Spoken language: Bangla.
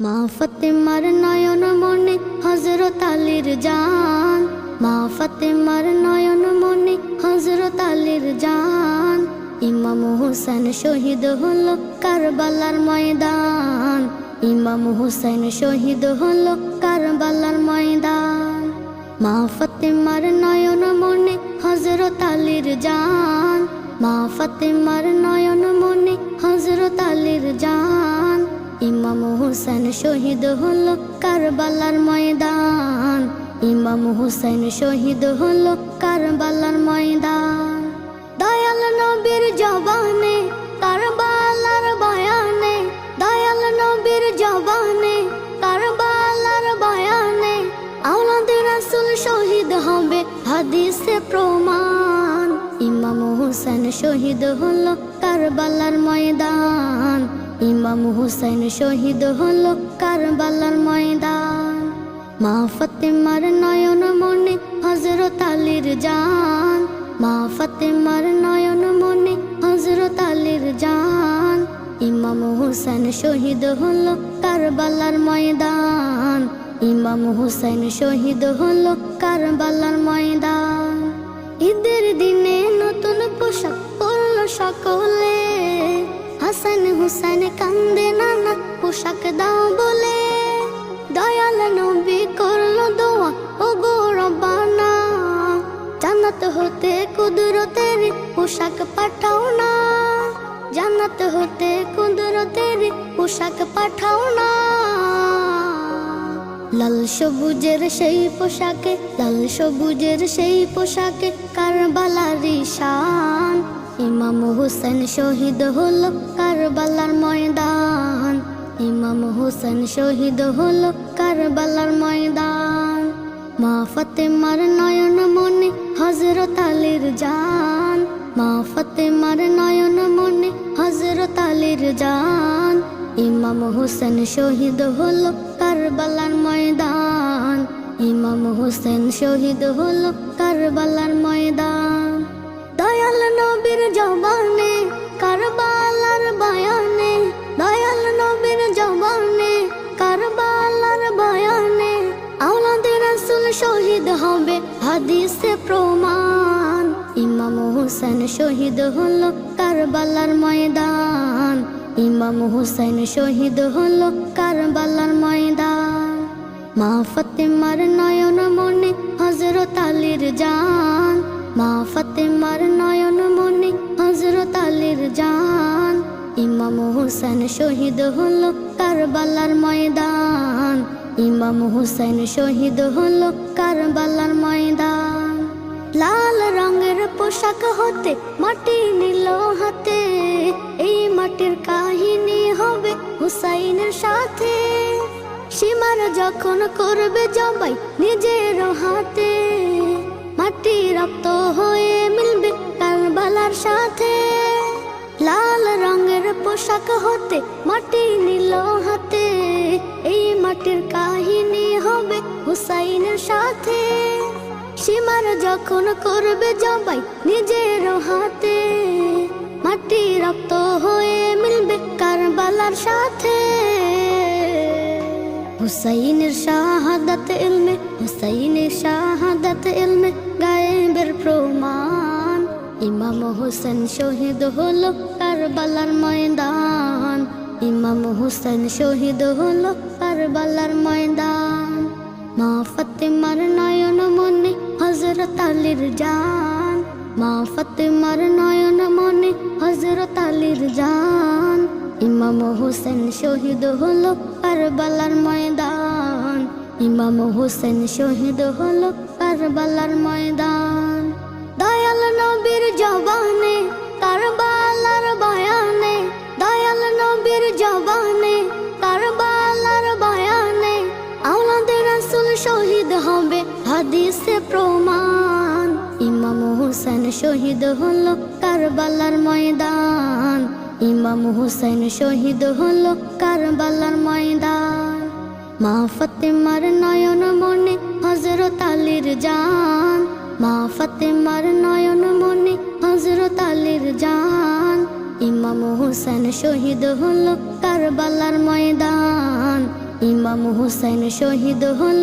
মা ফাতেমার নয়ন মনে হযরত আলীর জান, মা ফাতেমার নয়ন মনে হযরত আলীর জান। ইমাম হুসাইন শহীদ হলো কারবালার ময়দান, ইমাম হুসাইন শহীদ হলো কারবালার ময়দান। মা ফাতেমার নয়ন মনে হযরত আলীর জান, মা ফাতেমার নয়ন মনে হযরত আলীর জান। ইমাম হুসাইন শহীদ হলো কারবালার ময়দান, ইমাম হুসাইন শহীদ হলো কারবালার ময়দান। দয়াল নবীর জবানে কারবালার বয়ানে, দয়াল নবীর জবানে কারবালার বয়ানে, আওলাদে রাসূল শহীদ হবে হাদিসে প্রমাণ। ইমাম হুসাইন শহীদ হলো কারবালার ময়দান, ইমাম হুসাইন শহীদ হলো কারবালার ময়দান। মা ফাতেমার নয়ন মনে হযরত আলীর জান, মা ফাতেমার নয়ন মনে হযরত আলীর জান। ইমাম হুসাইন শহীদ হলো কারবালার ময়দান, ইমাম হুসাইন শহীদ হলো কারবালার ময়দান। ঈদের দিনে নতুন পোশাক পরলো সকলে, হাসান হুসাইন কান্দে নানা পোশাক দাও বলে। দয়াল নবী করলো দোয়া ও গো রব্বানা, জান্নাত হতে কুদরতের পোশাক পাঠাও না, জান্নাত হতে কুদরতের পোশাক পাঠাও না। লাল সবুজের সেই পোশাকে, লাল সবুজের সেই পোশাকে কারবালার শান। ইমাম হুসাইন শহীদ হলো কারবালার ময়দান, ইমাম হুসাইন শহীদ হলো কারবালার ময়দান। মা ফাতেমার নয়ন মনে হযরত আলীর জান, মা ফাতেমার নয়ন মনে হযরত আলীর জান। ইমাম হুসাইন শহীদ হলো কারবালার ময়দান, ইমাম হুসাইন শহীদ হলো কারবালার ময়দান। দয়াল নবীর জবানে কারবালার বয়ানে, দয়াল নবীর জবানে কারবালার বয়ানে, আওলাদে রাসূল শহীদ হবে হাদিসে প্রমাণ। ইমাম হুসাইন শহীদ হলো কারবালার ময়দান, ইমাম হুসাইন শহীদ হলো কারবালার ময়দান। মা ফাতেমার নয়ন মনে হযরত আলীর জান, মা ফাতেমার নয়ন মনে হযরত আলীর জান। ইমাম হুসাইন শহীদ হলো কারবালার ময়দান, ইমাম হুসাইন শহীদ হলো কারবালার ময়দান। লাল রঙের পোশাক হতে মাটি নিল হাতে, এই মাটির কাহিনী হবে হুসাইনের সাথে। সীমার যখন করবে জবাই নিজের হাতে, মাটি রক্ত হয়ে মিলবে কারবালার সাথে। লাল রঙের পোশাক হতে মাটি নিল হাতে, এই মাটির কাহিনী হবে হুসাইনের সাথে। সীমার যখন করবে জবাই নিজের হাতে, মাটি রক্ত হয়ে মিলবে কারবালার সাথে। হুসাইনের শাহাদাত ইলমে, হুসাইনের শাহাদাত ইলমে গায়েবের প্রমাণ। ইমাম হুসাইন শহীদ হলো কারবালার ময়দান, ইমাম হুসাইন শহীদ হলো কারবালার ময়দান। মা ফাতেমার নয়ন মনে হযরত আলীর জান, মা ফাতেমার নয়ন মনে হযরত আলীর জান। ইমাম হুসাইন শহীদ হলো কারবালার ময়দান, ইমাম হুসাইন শহীদ হলো কারবালার ময়দান। দয়াল নবীর জবানে কারবালার বয়ানে, দয়াল নবীর জবানে কারবালার বয়ানে, আওলাদে রাসূল শহীদ হবে হাদিসে প্রমাণ। ইমাম হুসাইন শহীদ হলো কারবালার ময়দান, ইমাম হুসাইন শহীদ হলো কারবালার ময়দান। মা ফাতেমার নয়ন মনে হযরত আলীর জান, মা ফাতেমার নয়ন মনে হযরত আলীর জান। ইমাম হুসাইন শহীদ হলো কারবালার ময়দান, ইমাম হুসাইন শহীদ হলো